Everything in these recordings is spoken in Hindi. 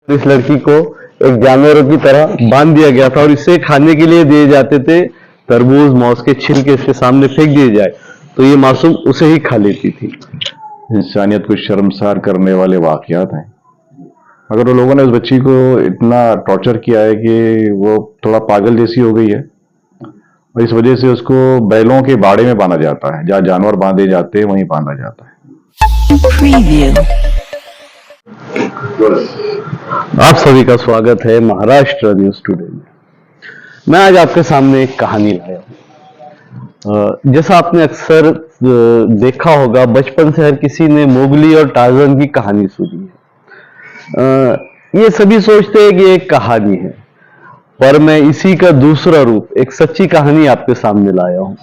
इस लड़की को एक जानवरों की तरह बांध दिया गया था और इसे खाने के लिए दिए जाते थे। तरबूज, मौस के छिलके इसके सामने फेंक दिए जाए तो ये मासूम उसे ही खा लेती थी। इंसानियत को शर्मसार करने वाले वाकयात हैं। मगर वो लोगों ने उस बच्ची को इतना टॉर्चर किया है कि वो थोड़ा पागल जैसी हो गई है और इस वजह से उसको बैलों के बाड़े में बांधा जाता है। जहाँ जानवर बांधे जाते हैं वहीं बांधा जाता है। आप सभी का स्वागत है महाराष्ट्र न्यूज टुडे में। मैं आज आपके सामने एक कहानी लाया हूँ। जैसा आपने अक्सर देखा होगा, बचपन से हर किसी ने मोगली और टार्ज़न की कहानी सुनी है। ये सभी सोचते हैं कि एक कहानी है, पर मैं इसी का दूसरा रूप, एक सच्ची कहानी आपके सामने लाया हूँ।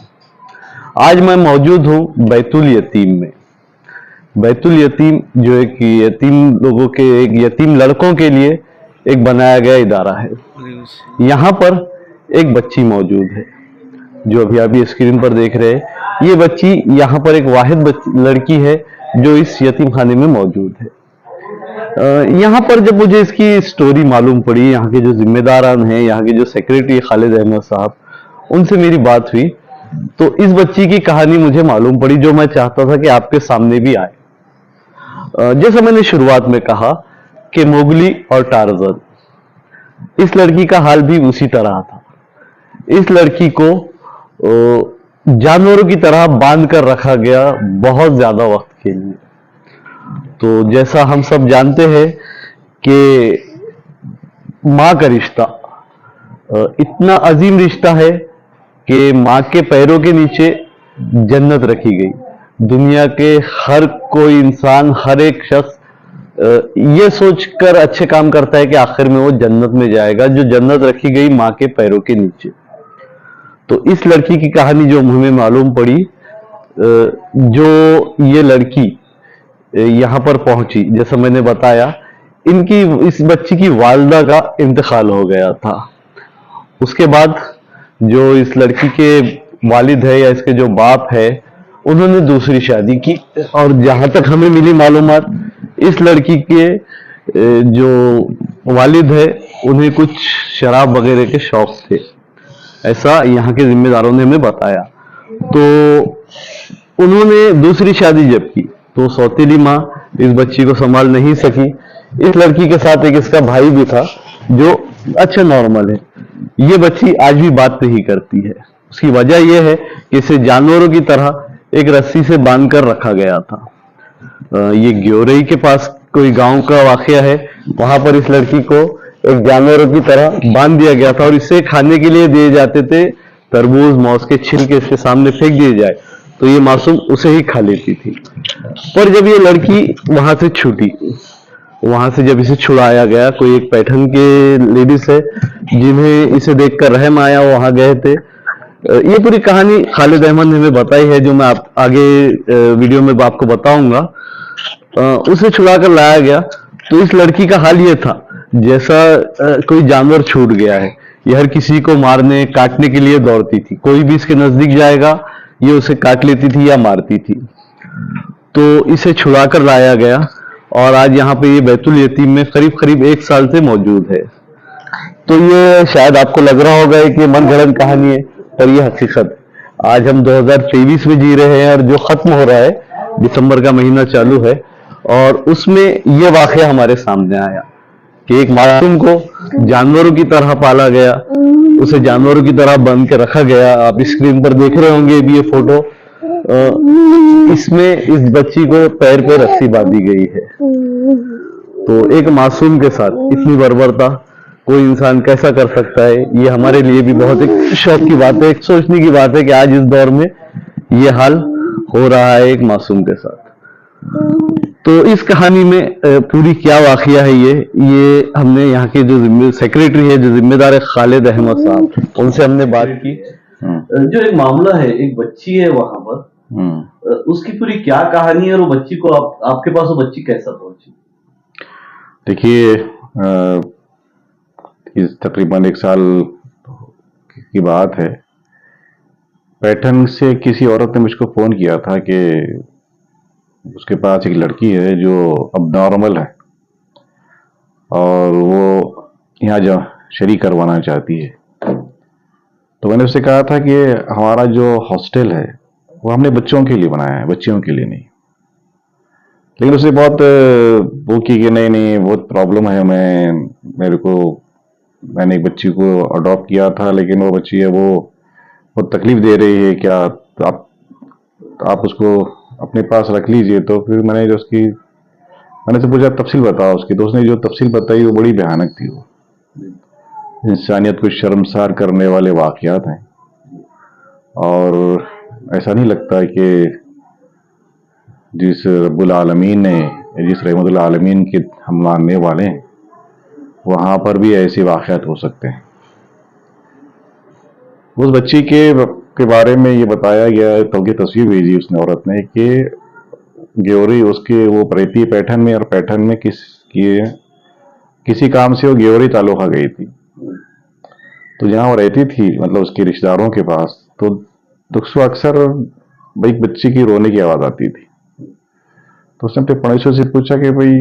आज मैं मौजूद हूँ बैतुल यतीम में। बैतुल यतीम जो एक यतीम लोगों के, एक यतीम लड़कों के लिए एक बनाया गया इदारा है। यहाँ पर एक बच्ची मौजूद है जो अभी आप ये स्क्रीन पर देख रहे हैं। ये बच्ची यहाँ पर एक वाहिद लड़की है जो इस यतीम खाने में मौजूद है। यहाँ पर जब मुझे इसकी स्टोरी मालूम पड़ी, यहाँ के जो जिम्मेदारान हैं, यहाँ के जो सेक्रेटरी खालिद अहमद साहब, उनसे मेरी बात हुई तो इस बच्ची की कहानी मुझे मालूम पड़ी जो मैं चाहता था कि आपके सामने भी आए। जैसा मैंने शुरुआत में कहा कि मोगली और टार्ज़न, इस लड़की का हाल भी उसी तरह था। इस लड़की को जानवरों की तरह बांध कर रखा गया बहुत ज्यादा वक्त के लिए। तो जैसा हम सब जानते हैं कि माँ का रिश्ता इतना अजीम रिश्ता है कि माँ के पैरों के नीचे जन्नत रखी गई। दुनिया के हर कोई इंसान, हर एक शख्स ये सोचकर अच्छे काम करता है कि आखिर में वो जन्नत में जाएगा, जो जन्नत रखी गई माँ के पैरों के नीचे। तो इस लड़की की कहानी जो हमें मालूम पड़ी, जो ये लड़की यहाँ पर पहुंची, जैसा मैंने बताया, इस बच्ची की वालिदा का इंतकाल हो गया था। उसके बाद जो इस लड़की के वालिद है या इसके जो बाप है, उन्होंने दूसरी शादी की और जहां तक हमें मिली मालूमात, इस लड़की के जो वालिद है उन्हें कुछ शराब वगैरह के शौक थे, ऐसा यहाँ के जिम्मेदारों ने हमें बताया। तो उन्होंने दूसरी शादी जब की तो सौतेली माँ इस बच्ची को संभाल नहीं सकी। इस लड़की के साथ एक इसका भाई भी था जो अच्छा नॉर्मल है। ये बच्ची आज भी बात नहीं करती है। उसकी वजह यह है कि इसे जानवरों की तरह एक रस्सी से बांध कर रखा गया था। ये ग्योरई के पास कोई गांव का वाकया है। वहां पर इस लड़की को एक जानवरों की तरह बांध दिया गया था और इसे खाने के लिए दिए जाते थे। तरबूज, मौस के छिलके इसके सामने फेंक दिए जाए तो ये मासूम उसे ही खा लेती थी। पर जब ये लड़की वहां से छूटी, वहां से जब इसे छुड़ाया गया, कोई एक पैठन के लेडीज है जिन्हें इसे देखकर रहम आया, वहां गए थे। ये पूरी कहानी खालिद अहमद ने हमें बताई है, जो मैं आप आगे वीडियो में आपको बताऊंगा। उसे छुड़ा कर लाया गया तो इस लड़की का हाल ये था जैसा कोई जानवर छूट गया है। ये हर किसी को मारने, काटने के लिए दौड़ती थी। कोई भी इसके नजदीक जाएगा ये उसे काट लेती थी या मारती थी। तो इसे छुड़ा कर लाया गया और आज यहाँ पे ये बैतुल यतीम में करीब करीब 1 साल से मौजूद है। तो ये शायद आपको लग रहा होगा कि मन गढ़ंत कहानी है, पर यह हकीकत है। आज हम 2023 में जी रहे हैं और जो खत्म हो रहा है, दिसंबर का महीना चालू है और उसमें यह वाकया हमारे सामने आया कि एक मासूम को जानवरों की तरह पाला गया, उसे जानवरों की तरह बंद के रखा गया। आप स्क्रीन पर देख रहे होंगे भी ये फोटो। इसमें इस बच्ची को पैर पे रस्सी बांधी गई है। तो एक मासूम के साथ इतनी बर्बरता कोई इंसान कैसा कर सकता है, ये हमारे लिए भी बहुत एक शौक की बात है, एक सोचने की बात है कि आज इस दौर में ये हाल हो रहा है एक मासूम के साथ। तो इस कहानी में पूरी क्या वाकया है, ये हमने यहाँ के जो सेक्रेटरी है, जो जिम्मेदार है खालिद अहमद साहब, उनसे हमने बात की। जो एक मामला है, एक बच्ची है वहां पर, उसकी पूरी क्या कहानी है और वो बच्ची को आपके पास वो बच्ची कैसा पहुंची? देखिए, इस तकरीबन 1 साल की बात है। पैठन से किसी औरत ने मुझको फोन किया था कि उसके पास एक लड़की है जो अब नॉर्मल है और वो यहाँ जो शरीक करवाना चाहती है। तो मैंने उससे कहा था कि हमारा जो हॉस्टल है वो हमने बच्चों के लिए बनाया है, बच्चियों के लिए नहीं। लेकिन उसने बहुत वो की कि नहीं नहीं बहुत प्रॉब्लम है, मैंने एक बच्ची को अडॉप्ट किया था, लेकिन वो बच्ची है वो बहुत तकलीफ दे रही है, क्या तो आप उसको अपने पास रख लीजिए। तो फिर मैंने से पूछा तफसील बताओ उसकी, तो उसने जो तफसील बताई वो बड़ी भयानक थी। वो इंसानियत को शर्मसार करने वाले वाकयात हैं, और ऐसा नहीं लगता कि जिस रब्बुल आलमीन ने, जिस रहमतुल आलमीन के हम मानने वाले हैं, वहाँ पर भी ऐसे वाकयात हो सकते हैं। उस बच्ची के बारे में ये बताया गया, बल्कि तस्वीर भेजी उसने औरत ने कि ग्योरी उसके वो रहती है पैठन में, और पैठन में किसी काम से वो ग्योरी तालुका गई थी। तो जहाँ वो रहती थी, मतलब उसके रिश्तेदारों के पास, तो उसको अक्सर भाई बच्ची की रोने की आवाज आती थी। तो उसने अपने पड़ोसियों से पूछा कि भाई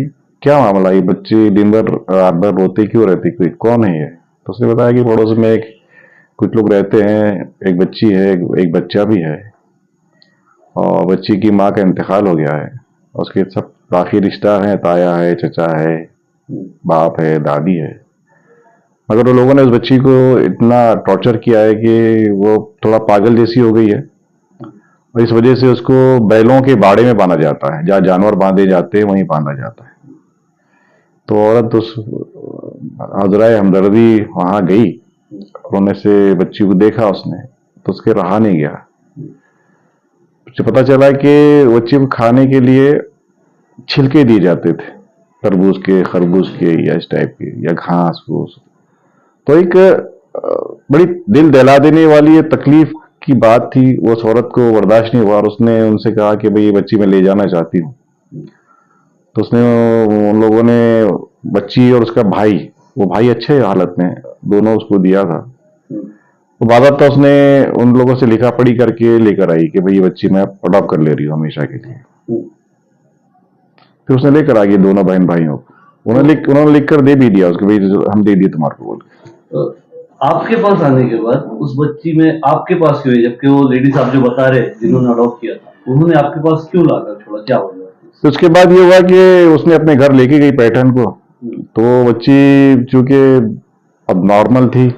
क्या मामला, ये बच्चे दिन भर रात भर रोते क्यों रहती, कोई कौन है ये? तो उसने बताया कि पड़ोस में कुछ लोग रहते हैं, एक बच्ची है, एक बच्चा भी है, और बच्ची की माँ का इंतकाल हो गया है। उसके सब बाकी रिश्तेदार हैं, ताया है, चचा है, बाप है, दादी है, मगर वो लोगों ने उस बच्ची को इतना टॉर्चर किया है कि वो थोड़ा पागल जैसी हो गई है, और इस वजह से उसको बैलों के बाड़े में बांधा जाता है, जहाँ जानवर बांधे जाते हैं वहीं बांधा जाता है। तो औरत उस हजराए हमदर्दी वहां गई, रोने से बच्ची को देखा उसने, तो उसके रहा नहीं गया। मुझे पता चला कि बच्ची को खाने के लिए छिलके दिए जाते थे, तरबूज के, खरबूज के, या इस टाइप के, या घास फूस। तो एक बड़ी दिल दहला देने वाली ये तकलीफ की बात थी। वो उस औरत को बर्दाश्त नहीं हुआ और उसने उनसे कहा कि भाई ये बच्ची मैं ले जाना चाहती हूँ। तो उसने, उन लोगों ने बच्ची और उसका भाई, वो भाई अच्छे हालत में, दोनों उसको दिया था। तो बाज़ाब्ता उसने उन लोगों से लिखा पढ़ी करके लेकर आई कि भाई ये बच्ची मैं अडॉप्ट कर ले रही हूँ हमेशा के लिए। फिर उसने लेकर आ गई दोनों बहन भाइयों को। उन्होंने लिख कर दे भी दिया उसको, भाई हम दे दिए तुम्हारे को बोल के। तो आपके पास आने के बाद उस बच्ची में आपके पास क्यों है, जबकि वो लेडीज आप जो बता रहे जिन्होंने अडॉप्ट किया था, उन्होंने आपके पास क्यों लाकर छोड़ा, क्या हो गया? तो उसके बाद ये हुआ कि उसने अपने घर लेके गई पैठन को। तो बच्ची चूंकि अब नॉर्मल थी,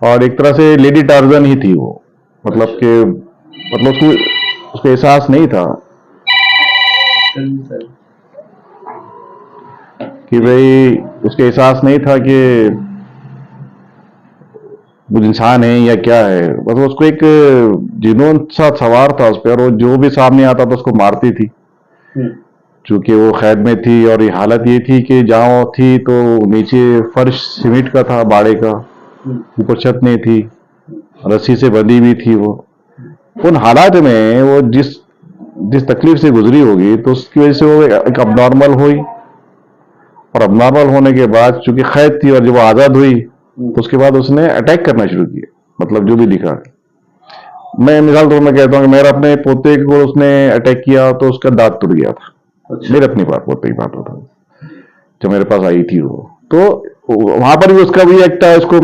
और एक तरह से लेडी टार्जन ही थी वो, मतलब कि उसको एहसास नहीं था कि भाई, उसके एहसास नहीं था कि वो इंसान है या क्या है। बस उसको एक जुनून सा सवार था उस पर, और वो जो भी सामने आता था उसको मारती थी। चूंकि वो खैद में थी, और ये हालत ये थी कि जहाँ वो थी तो नीचे फर्श सीमेंट का था, बाड़े का, ऊपर छत नहीं थी, रस्सी से बंधी हुई थी। वो उन हालात में वो जिस तकलीफ से गुजरी होगी, तो उसकी वजह से वो एक अबनॉर्मल हुई, और अबनॉर्मल होने के बाद चूंकि कैद थी, और जब वो आजाद हुई तो उसके बाद उसने अटैक करना शुरू किया। मतलब जो भी दिखा, मैं मिसाल तौर में कहता हूँ कि मेरा अपने पोते को उसने अटैक किया तो उसका दांत टूट गया था। मेरे अपनी पोते की बात होता, जब मेरे पास आई थी वो, तो वहां पर भी उसका भी एक था, उसको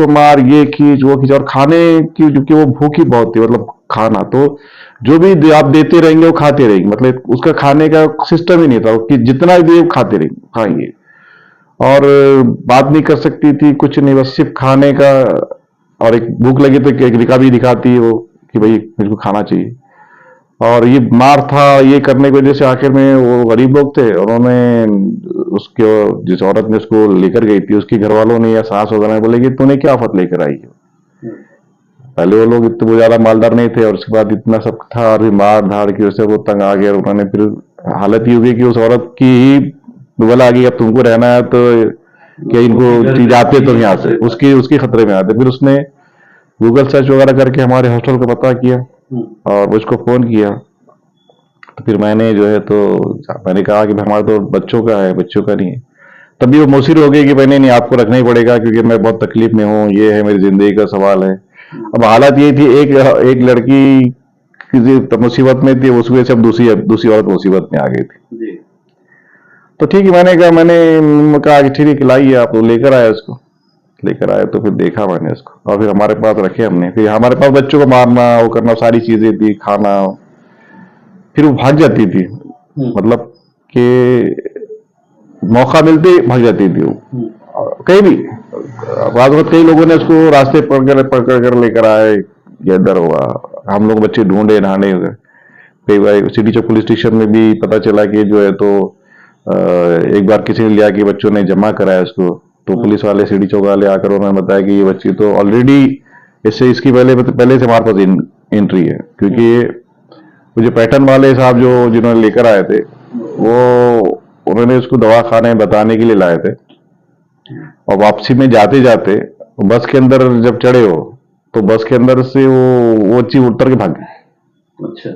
मार, ये खींच वो खींच। और खाने की, क्योंकि वो भूखी बहुत थी, मतलब खाना तो जो भी आप देते रहेंगे वो खाते रहेंगे, मतलब उसका खाने का सिस्टम ही नहीं था कि जितना भी खाते रहेंगे, खाएंगे, और बात नहीं कर सकती थी, कुछ नहीं, बस सिर्फ खाने का। और एक भूख लगी तो एक रिकाबी दिखाती है वो कि भाई मेरे को खाना चाहिए। और ये मार था, ये करने की वजह से आखिर में वो गरीब लोग थे, उन्होंने उसके, जिस औरत ने उसको लेकर गई थी, उसके घर वालों ने या सास वगैरह ने बोले कि तूने क्या आफत लेकर आई है। पहले वो लोग इतने ज्यादा मालदार नहीं थे, और उसके बाद इतना सब था, और मार धाड़ की वजह से वो तंग आ गया। उन्होंने फिर हालत ये हुई कि उस औरत की ही बोला आ गई अब तुमको रहना है तो क्या इनको जाते तो यहाँ से, उसकी खतरे में आते। फिर उसने गूगल सर्च वगैरह करके हमारे हॉस्टल का पता किया, और उसको फोन किया। तो फिर मैंने जो है, तो मैंने कहा कि हमारा तो बच्चों का है, बच्चों का नहीं है। तभी वो मुसीर हो गई कि भाई नहीं आपको रखना ही पड़ेगा, क्योंकि मैं बहुत तकलीफ में हूँ, ये है मेरी जिंदगी का सवाल है। अब हालत ये थी, एक लड़की किसी मुसीबत में थी, उसकी वजह से अब दूसरी औरत मुसीबत में आ गई थी। तो ठीक है, मैंने कहा कि ठीक है खिलाइए आप, तो लेकर आए उसको, लेकर आए तो फिर देखा मैंने उसको, और फिर हमारे पास रखे हमने, फिर हमारे पास बच्चों को मारना वो करना सारी चीजें थी, खाना, फिर वो भाग जाती थी, मतलब कि मौका मिलते ही भाग जाती थी वो कहीं भी। बाद में कई लोगों ने उसको रास्ते पकड़ कर लेकर आए, या इधर हुआ, हम लोग बच्चे ढूंढे नहाने हुए, कई बार सिटी चौक पुलिस स्टेशन में भी पता चला कि जो है तो एक बार किसी ने लिया कि बच्चों ने जमा कराया उसको, तो पुलिस वाले सिटी चौक वाले आकर उन्होंने बताया कि ये बच्ची तो ऑलरेडी इससे इसकी पहले से हमारे पास एंट्री है, क्योंकि वो जो पैटर्न वाले साहब जो जिन्होंने लेकर आए थे, वो उन्होंने उसको दवा खाने बताने के लिए लाए थे, और वापसी में जाते जाते बस के अंदर जब चढ़े हो तो बस के अंदर से वो बच्ची उतर के भाग गई। अच्छा,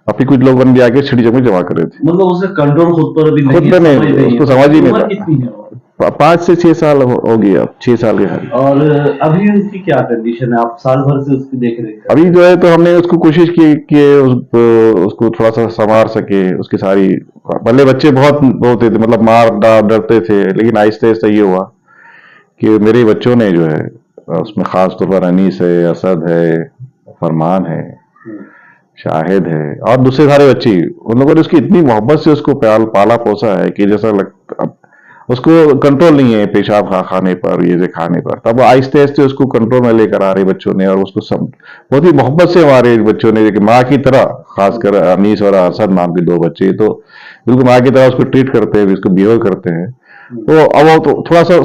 अभी कुछ लोगों ने भी आके सिटी चौक में जमा करे थे। मतलब उसे कंट्रोल खुद पर अभी खुद पे नहीं, उसको समझ ही नहीं उम्र था। कितनी है? 5 से 6 साल हो गई, अब 6 साल के करीब। और अभी उनकी क्या कंडीशन है? आप साल भर से उसकी देख रेख अभी जो है तो हमने उसको कोशिश की कि उसको थोड़ा सा संवार सके, उसकी सारी, पहले बच्चे बहुत होते थे, मतलब मार डरते थे, लेकिन आहिस्ते आहिस्ते ये हुआ कि मेरे बच्चों ने जो है, उसमें खास तौर पर अनीस है, असद है, फरमान है, शाहिद है, और दूसरे सारे बच्चे, उन लोगों ने उसकी इतनी मोहब्बत से उसको पाला पोसा है कि जैसा लगता, उसको कंट्रोल नहीं है पेशाब खाने पर, ये से खाने पर, तब आहिस्ते आहिस्ते उसको कंट्रोल में लेकर आ रहे बच्चों ने, और उसको सब बहुत ही मोहब्बत से हमारे बच्चों ने, कि माँ की तरह, खासकर अनीस और अरसद नाम के 2 बच्चे, तो बिल्कुल माँ की तरह उसको ट्रीट करते हैं, उसको बिहेव करते हैं। तो अब वो तो थोड़ा सा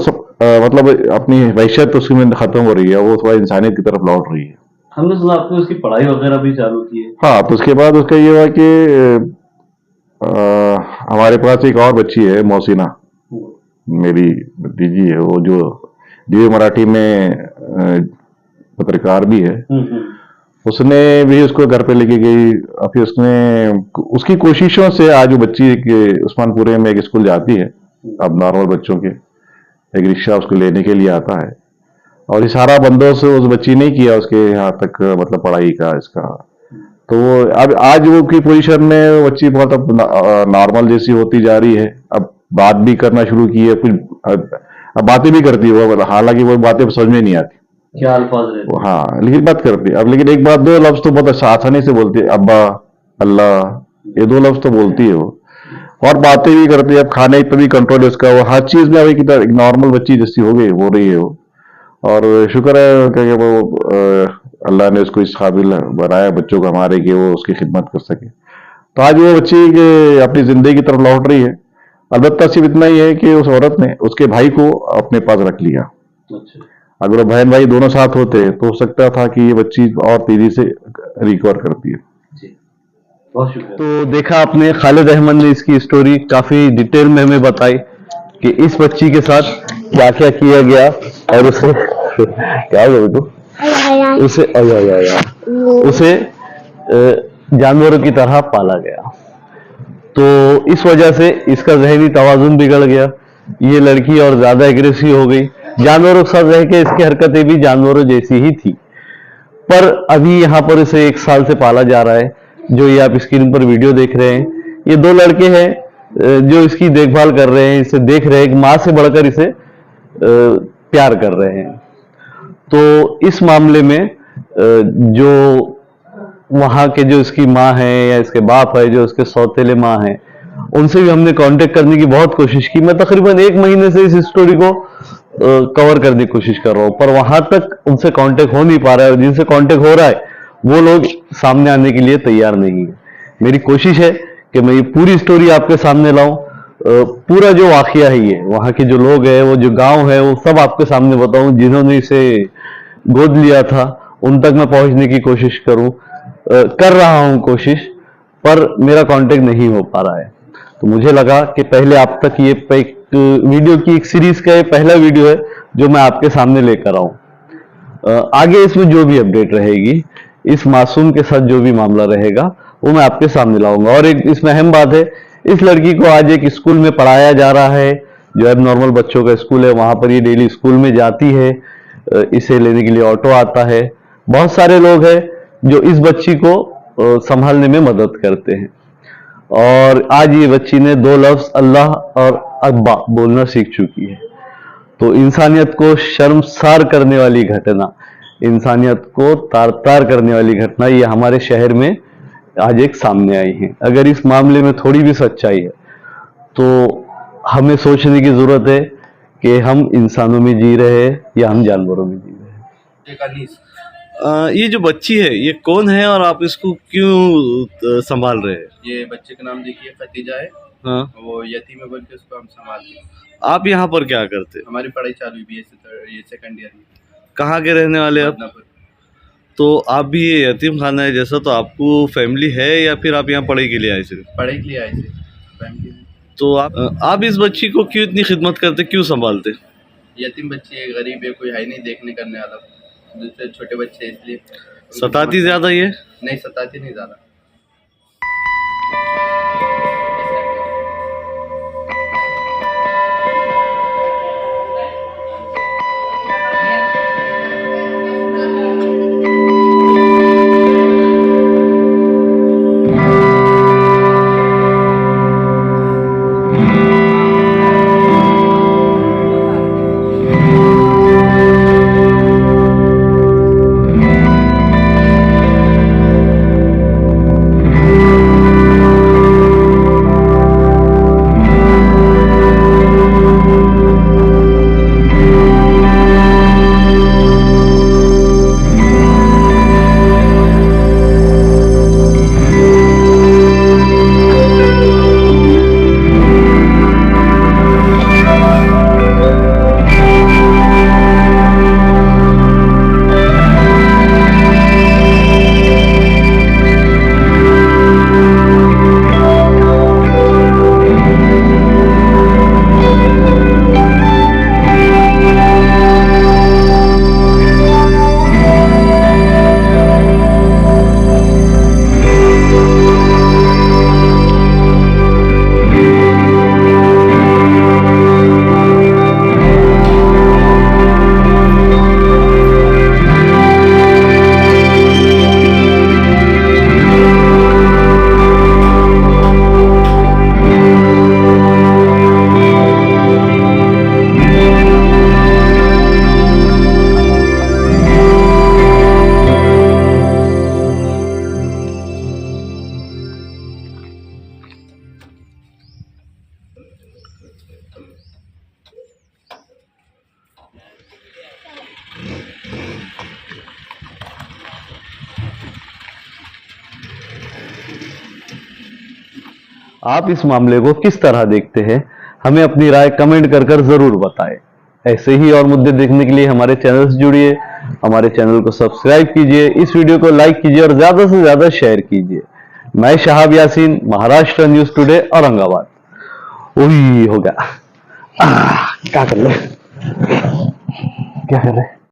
मतलब अपनी वहशत उसकी में खत्म हो रही है, वो थोड़ा इंसानियत की तरफ लौट रही है। हमने सुना आपने उसकी पढ़ाई वगैरह भी चालू की है? हाँ, तो उसके बाद उसका ये हुआ कि हमारे पास एक और बच्ची है, मोहसिना, मेरी भतीजी है, वो जो दिव्य मराठी में पत्रकार भी है, उसने भी उसको घर पे लेके गई। फिर उसने उसकी कोशिशों से आज वो बच्ची उस्मानपुरे में एक स्कूल जाती है, अब नॉर्मल बच्चों के, एक रिक्शा उसको लेने के लिए आता है, और ये सारा बंदोबस्त उस बच्ची ने किया उसके यहाँ तक, मतलब पढ़ाई का इसका। तो अब आज वो की पोजीशन में वो बच्ची बहुत अब नॉर्मल जैसी होती जा रही है, अब बात भी करना शुरू की है, कुछ अब बातें भी करती है वो, हालांकि वो बातें समझ में नहीं आती, क्या अल्फाज रहते हैं? हाँ, लेकिन बात करती है अब, लेकिन एक बात 2 लफ्ज तो बहुत आसानी से बोलती है, अब्बा, अल्लाह, ये 2 लफ्ज तो बोलती है वो, और बातें भी करती है। अब खाने पर भी कंट्रोल है उसका, वो हर चीज में अभी की तरह एक नॉर्मल बच्ची जैसी हो रही है वो, और शुक्र है कि वो अल्लाह ने उसको इस काबिल बनाया बच्चों को हमारे, कि वो उसकी खिदमत कर सके। तो आज वो बच्ची अपनी जिंदगी की तरफ लौट रही है। अलबत्ता सिर्फ इतना ही है कि उस औरत ने उसके भाई को अपने पास रख लिया। अच्छा, अगर वो बहन भाई दोनों साथ होते तो हो सकता था कि ये बच्ची और तेजी से रिकवर करती है। जी, बहुत शुक्रिया। तो देखा आपने, खालिद अहमद ने इसकी स्टोरी काफी डिटेल में हमें बताई कि इस बच्ची के साथ क्या क्या किया गया, और उसे क्या हुआ बेटू, उसे जानवरों की तरह पाला गया। तो इस वजह से इसका जहनी तवाजुन बिगड़ गया, ये लड़की और ज्यादा एग्रेसिव हो गई, जानवरों के साथ रह के इसकी हरकतें भी जानवरों जैसी ही थी। पर अभी यहाँ पर इसे 1 साल से पाला जा रहा है। जो ये आप स्क्रीन पर वीडियो देख रहे हैं, ये 2 लड़के हैं जो इसकी देखभाल कर रहे हैं, इसे देख रहे हैं, माँ से बढ़कर इसे प्यार कर रहे हैं। तो इस मामले में जो वहाँ के जो इसकी माँ है या इसके बाप है, जो इसके सौतेले माँ है, उनसे भी हमने कांटेक्ट करने की बहुत कोशिश की। मैं तकरीबन 1 महीने से इस स्टोरी को कवर करने की कोशिश कर रहा हूँ, पर वहां तक उनसे कांटेक्ट हो नहीं पा रहा है, और जिनसे कांटेक्ट हो रहा है वो लोग सामने आने के लिए तैयार नहीं है। मेरी कोशिश है कि मैं ये पूरी स्टोरी आपके सामने लाऊं, पूरा जो वाकया है, ये वहाँ के जो लोग हैं, वो जो गांव है, वो सब आपके सामने बताऊं, जिन्होंने इसे गोद लिया था उन तक मैं पहुंचने की कोशिश कर रहा हूं कोशिश, पर मेरा कांटेक्ट नहीं हो पा रहा है। तो मुझे लगा कि पहले आप तक ये एक वीडियो की एक सीरीज का ये पहला वीडियो है जो मैं आपके सामने लेकर आऊं। आगे इसमें जो भी अपडेट रहेगी, इस मासूम के साथ जो भी मामला रहेगा, वो मैं आपके सामने लाऊंगा। और एक इसमें अहम बात है, इस लड़की को आज एक स्कूल में पढ़ाया जा रहा है, जो अब नॉर्मल बच्चों का स्कूल है, वहां पर ये डेली स्कूल में जाती है, इसे लेने के लिए ऑटो आता है। बहुत सारे लोग हैं जो इस बच्ची को संभालने में मदद करते हैं। और आज ये बच्ची ने 2 लफ्ज अल्लाह और अब्बा बोलना सीख चुकी है। तो इंसानियत को शर्मसार करने वाली घटना, इंसानियत को तार तार करने वाली घटना ये हमारे शहर में आज एक सामने आई है। अगर इस मामले में थोड़ी भी सच्चाई है तो हमें सोचने की जरूरत है कि हम इंसानों में जी रहे हैं या हम जानवरों में जी रहे हैं। एक अनीस। ये जो बच्ची है ये कौन है और आप इसको क्यों संभाल रहे हैं? ये बच्चे का नाम देखिए खतीजा है, हाँ, वो यतीम है बोल के उसको हम संभालते हैं। आप यहाँ पर क्या करते हैं? हमारी पढ़ाई चालू हुई ये सेकंड ईयर में कहाँ के रहने वाले आप? बदनापुर। तो आप भी ये यतीम खाना है जैसा, तो आपको फैमिली है या फिर आप यहाँ पढ़ाई के लिए आए सिर्फ? पढ़ाई के लिए आए थे फैमिली में। तो आप इस बच्ची को क्यों इतनी खिदमत करते, क्यों संभालते? यतीम बच्चे है, गरीब है, कोई है नहीं देखने करने वाला, दूसरे छोटे बच्चे हैं इसलिए। सताती ज्यादा ये? नहीं, सताती नहीं ज़्यादा। आप इस मामले को किस तरह देखते हैं, हमें अपनी राय कमेंट कर कर जरूर बताएं। ऐसे ही और मुद्दे देखने के लिए हमारे चैनल से जुड़िए, हमारे चैनल को सब्सक्राइब कीजिए, इस वीडियो को लाइक कीजिए और ज्यादा से ज्यादा शेयर कीजिए। मैं शहाब यासीन, महाराष्ट्र न्यूज टुडे, औरंगाबाद। ओही हो गया। क्या कर ले, क्या कर रहे?